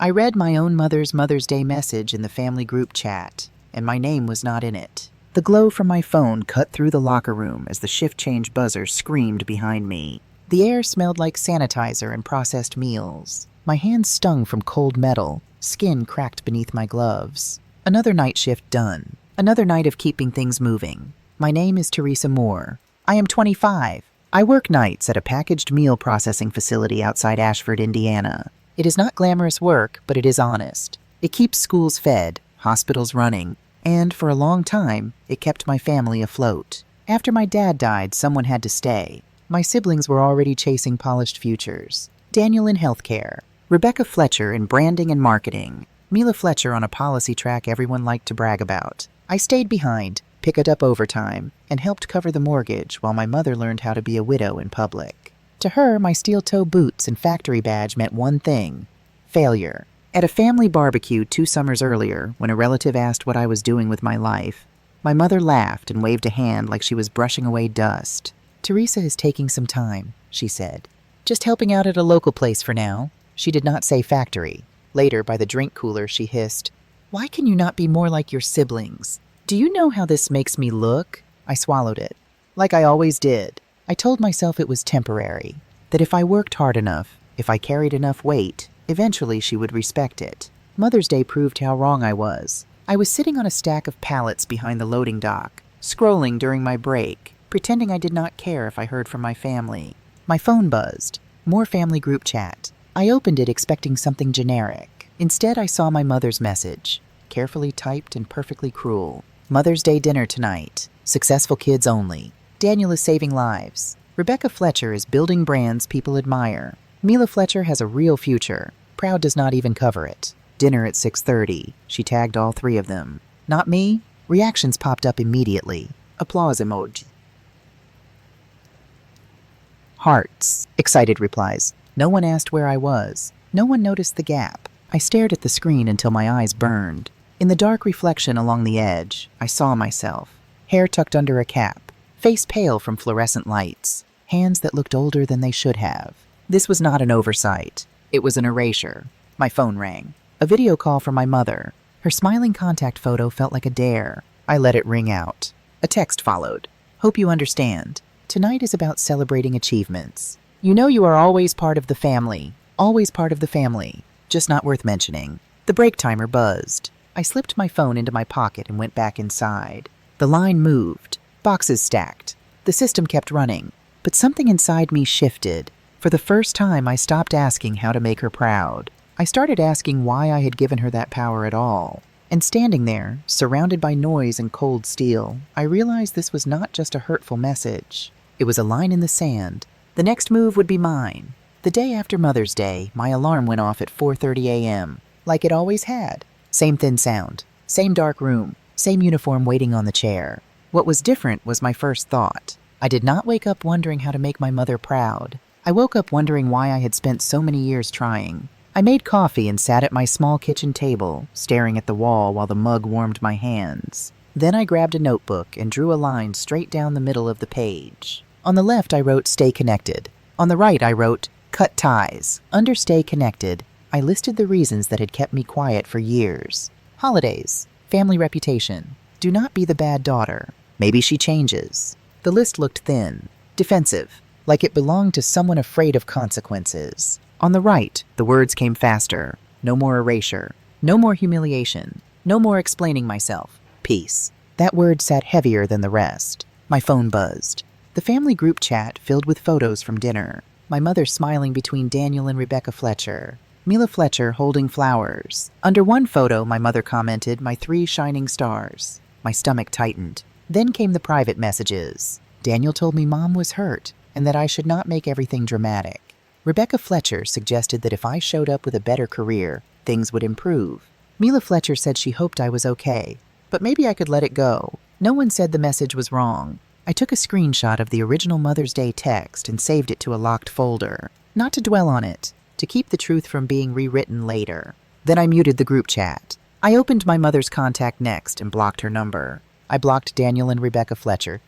I read my own mother's Mother's Day message in the family group chat, and my name was not in it. The glow from my phone cut through the locker room as the shift change buzzer screamed behind me. The air smelled like sanitizer and processed meals. My hands stung from cold metal, skin cracked beneath my gloves. Another night shift done. Another night of keeping things moving. My name is Teresa Moore. I am 25. I work nights at a packaged meal processing facility outside Ashford, Indiana. It is not glamorous work, but it is honest. It keeps schools fed, hospitals running, and for a long time, it kept my family afloat. After my dad died, someone had to stay. My siblings were already chasing polished futures. Daniel in healthcare, Rebecca Fletcher in branding and marketing, Mila Fletcher on a policy track everyone liked to brag about. I stayed behind, picked up overtime, and helped cover the mortgage while my mother learned how to be a widow in public. To her, my steel-toe boots and factory badge meant one thing: failure. At a family barbecue 2 summers earlier, when a relative asked what I was doing with my life, my mother laughed and waved a hand like she was brushing away dust. "Teresa is taking some time," she said. "Just helping out at a local place for now." She did not say factory. Later, by the drink cooler, she hissed, "Why can you not be more like your siblings? Do you know how this makes me look?" I swallowed it. Like I always did. I told myself it was temporary, that if I worked hard enough, if I carried enough weight, eventually she would respect it. Mother's Day proved how wrong I was. I was sitting on a stack of pallets behind the loading dock, scrolling during my break, pretending I did not care if I heard from my family. My phone buzzed. More family group chat. I opened it expecting something generic. Instead, I saw my mother's message, carefully typed and perfectly cruel. "Mother's Day dinner tonight. Successful kids only. Daniel is saving lives. Rebecca Fletcher is building brands people admire. Mila Fletcher has a real future. Proud does not even cover it. Dinner at 6:30. She tagged all 3 of them. Not me? Reactions popped up immediately. Applause emoji. Hearts. Excited replies. No one asked where I was. No one noticed the gap. I stared at the screen until my eyes burned. In the dark reflection along the edge, I saw myself. Hair tucked under a cap. Face pale from fluorescent lights. Hands that looked older than they should have. This was not an oversight. It was an erasure. My phone rang. A video call from my mother. Her smiling contact photo felt like a dare. I let it ring out. A text followed. "Hope you understand. Tonight is about celebrating achievements. You know you are always part of the family. Always part of the family. Just not worth mentioning." The break timer buzzed. I slipped my phone into my pocket and went back inside. The line moved. Boxes stacked. The system kept running. But something inside me shifted. For the first time, I stopped asking how to make her proud. I started asking why I had given her that power at all. And standing there, surrounded by noise and cold steel, I realized this was not just a hurtful message. It was a line in the sand. The next move would be mine. The day after Mother's Day, my alarm went off at 4:30 a.m., like it always had. Same thin sound, same dark room, same uniform waiting on the chair. What was different was my first thought. I did not wake up wondering how to make my mother proud. I woke up wondering why I had spent so many years trying. I made coffee and sat at my small kitchen table, staring at the wall while the mug warmed my hands. Then I grabbed a notebook and drew a line straight down the middle of the page. On the left, I wrote "Stay Connected." On the right, I wrote "Cut Ties." Under "Stay Connected," I listed the reasons that had kept me quiet for years. Holidays, family reputation, do not be the bad daughter. Maybe she changes. The list looked thin, defensive, like it belonged to someone afraid of consequences. On the right, the words came faster. No more erasure. No more humiliation. No more explaining myself. Peace. That word sat heavier than the rest. My phone buzzed. The family group chat filled with photos from dinner. My mother smiling between Daniel and Rebecca Fletcher. Mila Fletcher holding flowers. Under one photo, my mother commented, "My 3 shining stars." My stomach tightened. Then came the private messages. Daniel told me Mom was hurt and that I should not make everything dramatic. Rebecca Fletcher suggested that if I showed up with a better career, things would improve. Mila Fletcher said she hoped I was okay, but maybe I could let it go. No one said the message was wrong. I took a screenshot of the original Mother's Day text and saved it to a locked folder. Not to dwell on it, to keep the truth from being rewritten later. Then I muted the group chat. I opened my mother's contact next and blocked her number. I blocked Daniel and Rebecca Fletcher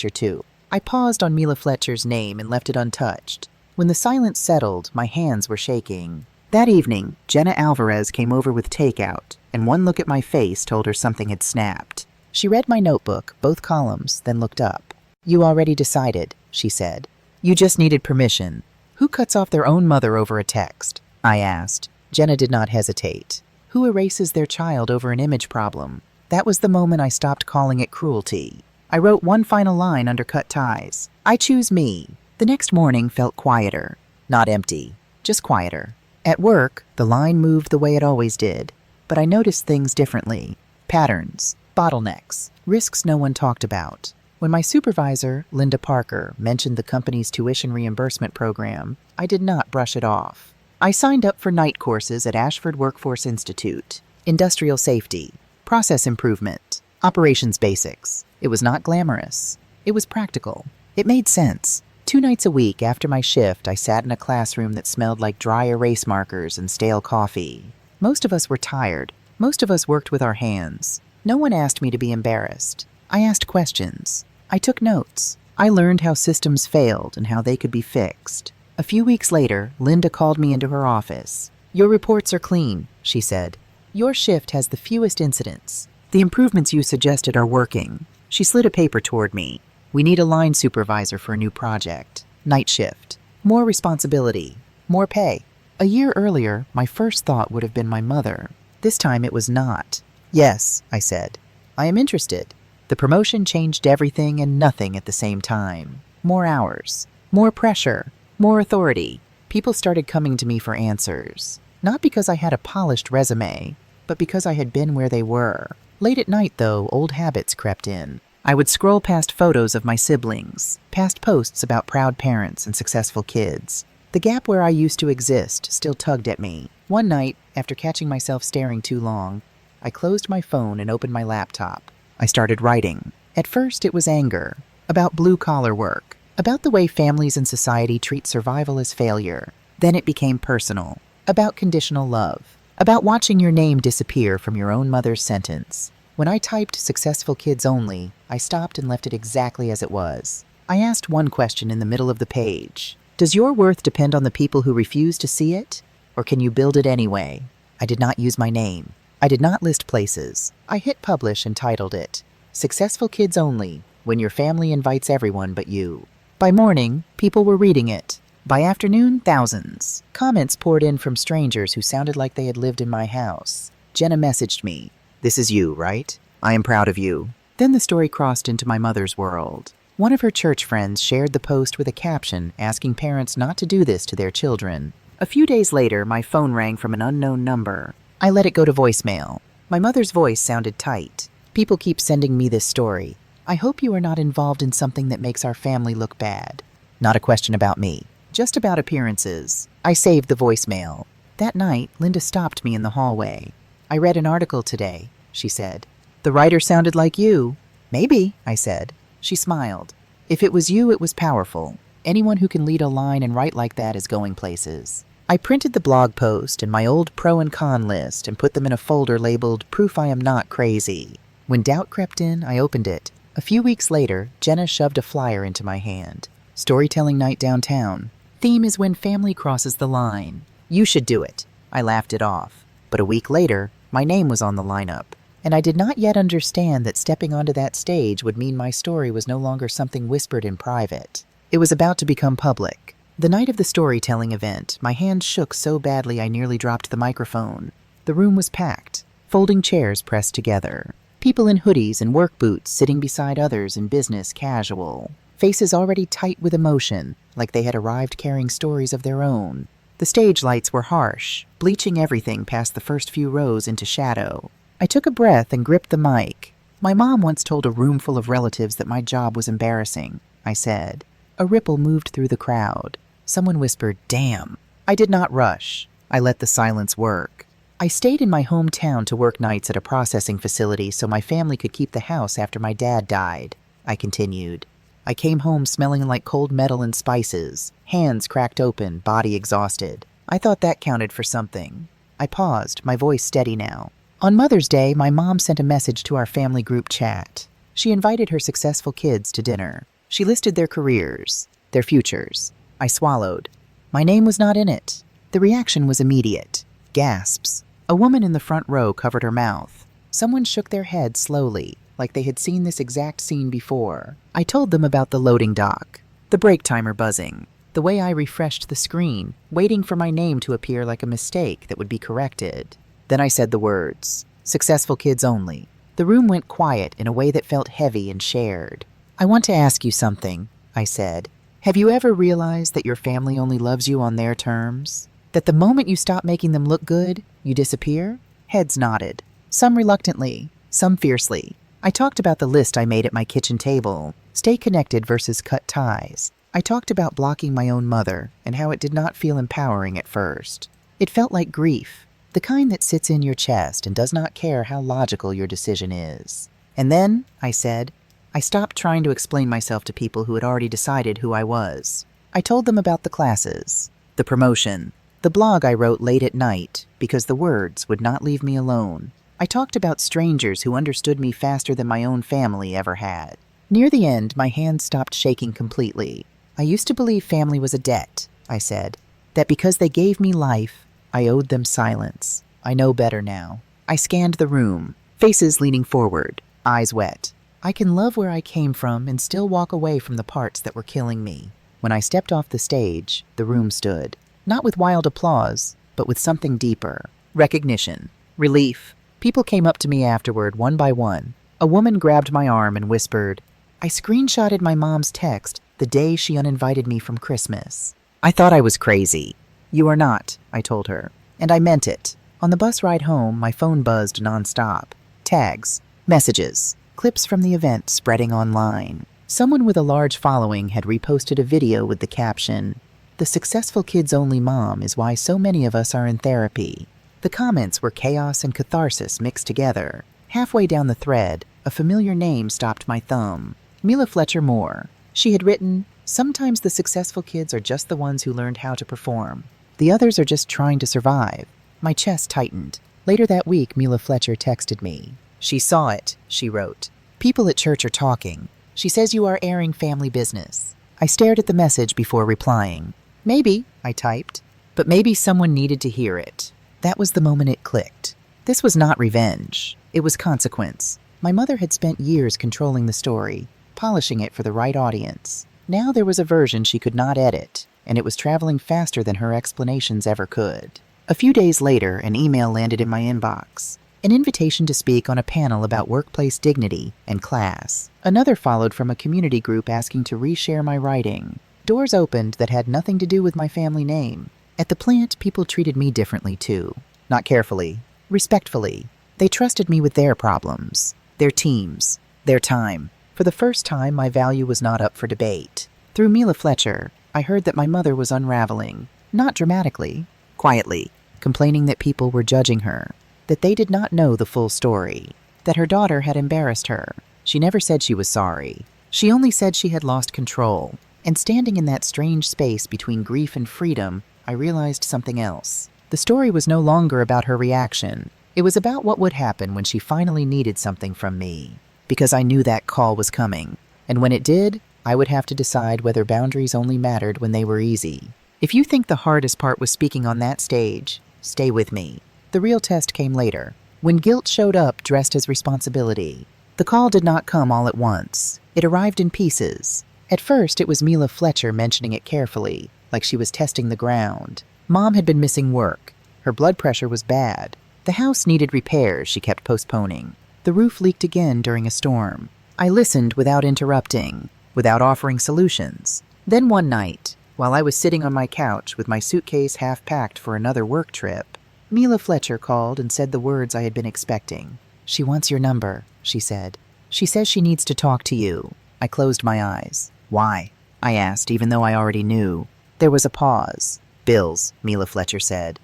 too. I paused on Mila Fletcher's name and left it untouched. When the silence settled, my hands were shaking. That evening, Jenna Alvarez came over with takeout, and one look at my face told her something had snapped. She read my notebook, both columns, then looked up. "You already decided," she said. "You just needed permission." "Who cuts off their own mother over a text?" I asked. Jenna did not hesitate. "Who erases their child over an image problem?" That was the moment I stopped calling it cruelty. I wrote one final line under cut ties. "I choose me." The next morning felt quieter. Not empty, just quieter. At work, the line moved the way it always did, but I noticed things differently. Patterns, bottlenecks, risks no one talked about. When my supervisor, Linda Parker, mentioned the company's tuition reimbursement program, I did not brush it off. I signed up for night courses at Ashford Workforce Institute, industrial safety, process improvement, operations basics. It was not glamorous. It was practical. It made sense. 2 nights a week after my shift, I sat in a classroom that smelled like dry erase markers and stale coffee. Most of us were tired. Most of us worked with our hands. No one asked me to be embarrassed. I asked questions. I took notes. I learned how systems failed and how they could be fixed. A few weeks later, Linda called me into her office. "Your reports are clean," she said. "Your shift has the fewest incidents. The improvements you suggested are working." She slid a paper toward me. "We need a line supervisor for a new project. Night shift. More responsibility. More pay." A year earlier, my first thought would have been my mother. This time it was not. "Yes," I said. "I am interested." The promotion changed everything and nothing at the same time. More hours. More pressure. More authority. People started coming to me for answers. Not because I had a polished resume, but because I had been where they were. Late at night, though, old habits crept in. I would scroll past photos of my siblings, past posts about proud parents and successful kids. The gap where I used to exist still tugged at me. One night, after catching myself staring too long, I closed my phone and opened my laptop. I started writing. At first, it was anger, about blue-collar work, about the way families and society treat survival as failure. Then it became personal, about conditional love, about watching your name disappear from your own mother's sentence. When I typed "successful kids only," I stopped and left it exactly as it was. I asked one question in the middle of the page. Does your worth depend on the people who refuse to see it? Or can you build it anyway? I did not use my name. I did not list places. I hit publish and titled it, "Successful Kids Only, When Your Family Invites Everyone But You." By morning, people were reading it. By afternoon, thousands. Comments poured in from strangers who sounded like they had lived in my house. Jenna messaged me. "This is you, right? I am proud of you." Then the story crossed into my mother's world. One of her church friends shared the post with a caption asking parents not to do this to their children. A few days later, my phone rang from an unknown number. I let it go to voicemail. My mother's voice sounded tight. "People keep sending me this story. I hope you are not involved in something that makes our family look bad." Not a question about me, just about appearances. I saved the voicemail. That night, Linda stopped me in the hallway. "I read an article today," she said. "The writer sounded like you." "Maybe," I said. She smiled. "If it was you, it was powerful. Anyone who can lead a line and write like that is going places." I printed the blog post and my old pro and con list and put them in a folder labeled "Proof I Am Not Crazy." When doubt crept in, I opened it. A few weeks later, Jenna shoved a flyer into my hand. "Storytelling night downtown. Theme is when family crosses the line. You should do it." I laughed it off. But a week later, my name was on the lineup. And I did not yet understand that stepping onto that stage would mean my story was no longer something whispered in private. It was about to become public. The night of the storytelling event, my hands shook so badly I nearly dropped the microphone. The room was packed, folding chairs pressed together. People in hoodies and work boots sitting beside others in business casual. Faces already tight with emotion, like they had arrived carrying stories of their own. The stage lights were harsh, bleaching everything past the first few rows into shadow. I took a breath and gripped the mic. "My mom once told a room full of relatives that my job was embarrassing," I said. A ripple moved through the crowd. Someone whispered, "Damn." I did not rush. I let the silence work. I stayed in my hometown to work nights at a processing facility so my family could keep the house after my dad died. I continued. I came home smelling like cold metal and spices, hands cracked open, body exhausted. I thought that counted for something. I paused, my voice steady now. On Mother's Day, my mom sent a message to our family group chat. She invited her successful kids to dinner. She listed their careers, their futures. I swallowed. My name was not in it. The reaction was immediate. Gasps. A woman in the front row covered her mouth. Someone shook their head slowly, like they had seen this exact scene before. I told them about the loading dock, the break timer buzzing, the way I refreshed the screen, waiting for my name to appear like a mistake that would be corrected. Then I said the words, "Successful kids only." The room went quiet in a way that felt heavy and shared. "I want to ask you something," I said. "Have you ever realized that your family only loves you on their terms? That the moment you stop making them look good, you disappear?" Heads nodded, some reluctantly, some fiercely. I talked about the list I made at my kitchen table, stay connected versus cut ties. I talked about blocking my own mother and how it did not feel empowering at first. It felt like grief, the kind that sits in your chest and does not care how logical your decision is. And then, I said, I stopped trying to explain myself to people who had already decided who I was. I told them about the classes, the promotion, the blog I wrote late at night because the words would not leave me alone. I talked about strangers who understood me faster than my own family ever had. Near the end, my hands stopped shaking completely. I used to believe family was a debt, I said, that because they gave me life, I owed them silence. I know better now. I scanned the room, faces leaning forward, eyes wet. I can love where I came from and still walk away from the parts that were killing me. When I stepped off the stage, the room stood, not with wild applause, but with something deeper. Recognition, relief. People came up to me afterward, one by one. A woman grabbed my arm and whispered, "I screenshotted my mom's text the day she uninvited me from Christmas." I thought I was crazy. "You are not," I told her. And I meant it. On the bus ride home, my phone buzzed nonstop. Tags, messages, clips from the event spreading online. Someone with a large following had reposted a video with the caption, "The successful kids only mom is why so many of us are in therapy." The comments were chaos and catharsis mixed together. Halfway down the thread, a familiar name stopped my thumb. Mila Fletcher Moore. She had written, "Sometimes the successful kids are just the ones who learned how to perform. The others are just trying to survive." My chest tightened. Later that week, Mila Fletcher texted me. "She saw it," she wrote. "People at church are talking. She says you are airing family business." I stared at the message before replying. "Maybe," I typed, "but maybe someone needed to hear it." That was the moment it clicked. This was not revenge. It was consequence. My mother had spent years controlling the story, polishing it for the right audience. Now there was a version she could not edit, and it was traveling faster than her explanations ever could. A few days later, an email landed in my inbox. An invitation to speak on a panel about workplace dignity and class. Another followed from a community group asking to reshare my writing. Doors opened that had nothing to do with my family name. At the plant, people treated me differently too. Not carefully, respectfully. They trusted me with their problems, their teams, their time. For the first time, my value was not up for debate. Through Mila Fletcher, I heard that my mother was unraveling, not dramatically, quietly, complaining that people were judging her, that they did not know the full story, that her daughter had embarrassed her. She never said she was sorry. She only said she had lost control. And standing in that strange space between grief and freedom, I realized something else. The story was no longer about her reaction. It was about what would happen when she finally needed something from me. Because I knew that call was coming. And when it did, I would have to decide whether boundaries only mattered when they were easy. If you think the hardest part was speaking on that stage, stay with me. The real test came later, when guilt showed up dressed as responsibility. The call did not come all at once. It arrived in pieces. At first, it was Mila Fletcher mentioning it carefully, like she was testing the ground. Mom had been missing work. Her blood pressure was bad. The house needed repairs she kept postponing. The roof leaked again during a storm. I listened without interrupting, without offering solutions. Then one night, while I was sitting on my couch with my suitcase half packed for another work trip, Mila Fletcher called and said the words I had been expecting. "She wants your number," she said. "She says she needs to talk to you." I closed my eyes. "Why?" I asked, even though I already knew. There was a pause. "Bills," Mila Fletcher said.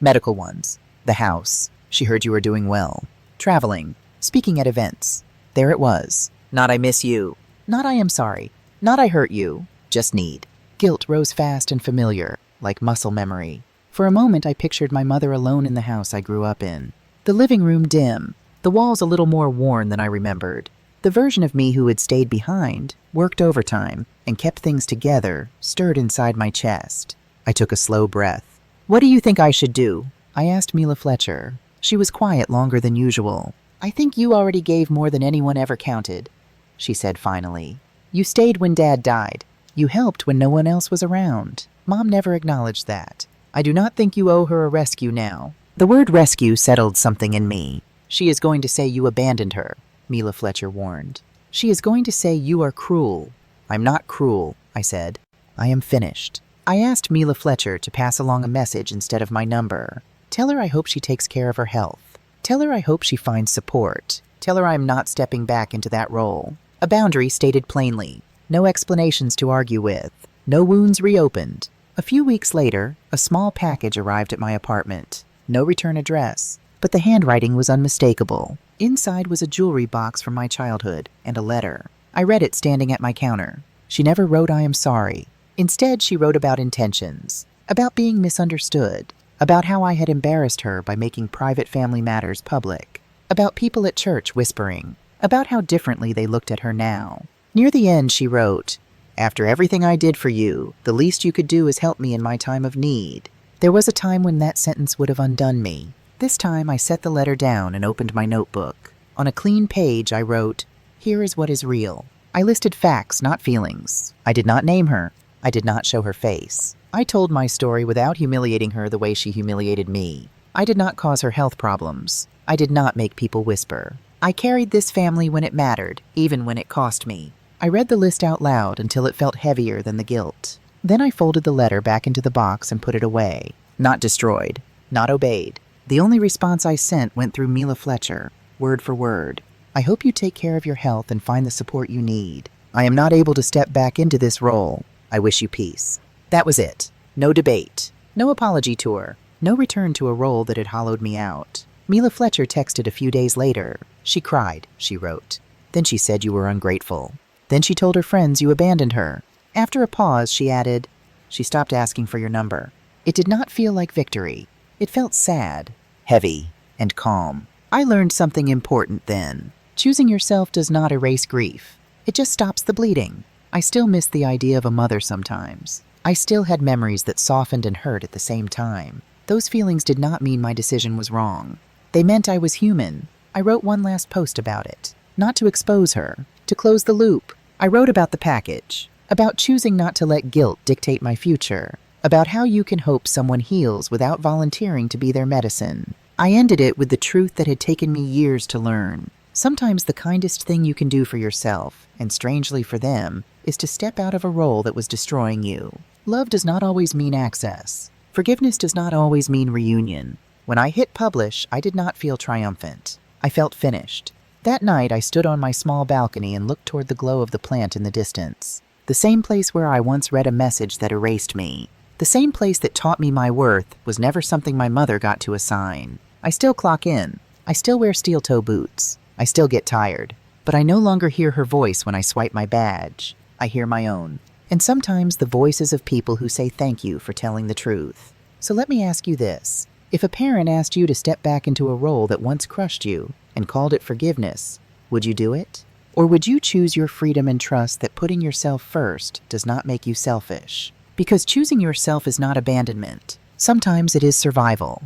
"Medical ones. The house. She heard you were doing well. Traveling. Speaking at events." There it was. Not "I miss you." Not "I am sorry." Not "I hurt you." Just need. Guilt rose fast and familiar, like muscle memory. For a moment, I pictured my mother alone in the house I grew up in. The living room dim, the walls a little more worn than I remembered. The version of me who had stayed behind, worked overtime, and kept things together, stirred inside my chest. I took a slow breath. What do you think I should do? I asked Mila Fletcher. She was quiet longer than usual. I think you already gave more than anyone ever counted, she said finally. You stayed when Dad died. You helped when no one else was around. Mom never acknowledged that. I do not think you owe her a rescue now. The word rescue settled something in me. She is going to say you abandoned her, Mila Fletcher warned. She is going to say you are cruel. I'm not cruel, I said. I am finished. I asked Mila Fletcher to pass along a message instead of my number. Tell her I hope she takes care of her health. Tell her I hope she finds support. Tell her I am not stepping back into that role. A boundary stated plainly. No explanations to argue with. No wounds reopened. A few weeks later, a small package arrived at my apartment. No return address, but the handwriting was unmistakable. Inside was a jewelry box from my childhood and a letter. I read it standing at my counter. She never wrote I am sorry. Instead, she wrote about intentions, about being misunderstood, about how I had embarrassed her by making private family matters public, about people at church whispering, about how differently they looked at her now. Near the end, she wrote, "After everything I did for you, the least you could do is help me in my time of need." There was a time when that sentence would have undone me. This time, I set the letter down and opened my notebook. On a clean page, I wrote, "Here is what is real." I listed facts, not feelings. I did not name her. I did not show her face. I told my story without humiliating her the way she humiliated me. I did not cause her health problems. I did not make people whisper. I carried this family when it mattered, even when it cost me. I read the list out loud until it felt heavier than the guilt. Then I folded the letter back into the box and put it away. Not destroyed. Not obeyed. The only response I sent went through Mila Fletcher, word for word. I hope you take care of your health and find the support you need. I am not able to step back into this role. I wish you peace. That was it. No debate. No apology tour. No return to a role that had hollowed me out. Mila Fletcher texted a few days later. She cried, she wrote. Then she said you were ungrateful. Then she told her friends you abandoned her. After a pause, she added, "She stopped asking for your number." It did not feel like victory. It felt sad, heavy, and calm. I learned something important then. Choosing yourself does not erase grief. It just stops the bleeding. I still miss the idea of a mother sometimes. I still had memories that softened and hurt at the same time. Those feelings did not mean my decision was wrong. They meant I was human. I wrote one last post about it. Not to expose her, to close the loop. I wrote about the package, about choosing not to let guilt dictate my future, about how you can hope someone heals without volunteering to be their medicine. I ended it with the truth that had taken me years to learn. Sometimes the kindest thing you can do for yourself, and strangely for them, is to step out of a role that was destroying you. Love does not always mean access. Forgiveness does not always mean reunion. When I hit publish, I did not feel triumphant. I felt finished. That night, I stood on my small balcony and looked toward the glow of the plant in the distance. The same place where I once read a message that erased me. The same place that taught me my worth was never something my mother got to assign. I still clock in. I still wear steel-toe boots. I still get tired. But I no longer hear her voice when I swipe my badge. I hear my own. And sometimes the voices of people who say thank you for telling the truth. So let me ask you this. If a parent asked you to step back into a role that once crushed you and called it forgiveness, would you do it? Or would you choose your freedom and trust that putting yourself first does not make you selfish? Because choosing yourself is not abandonment. Sometimes it is survival.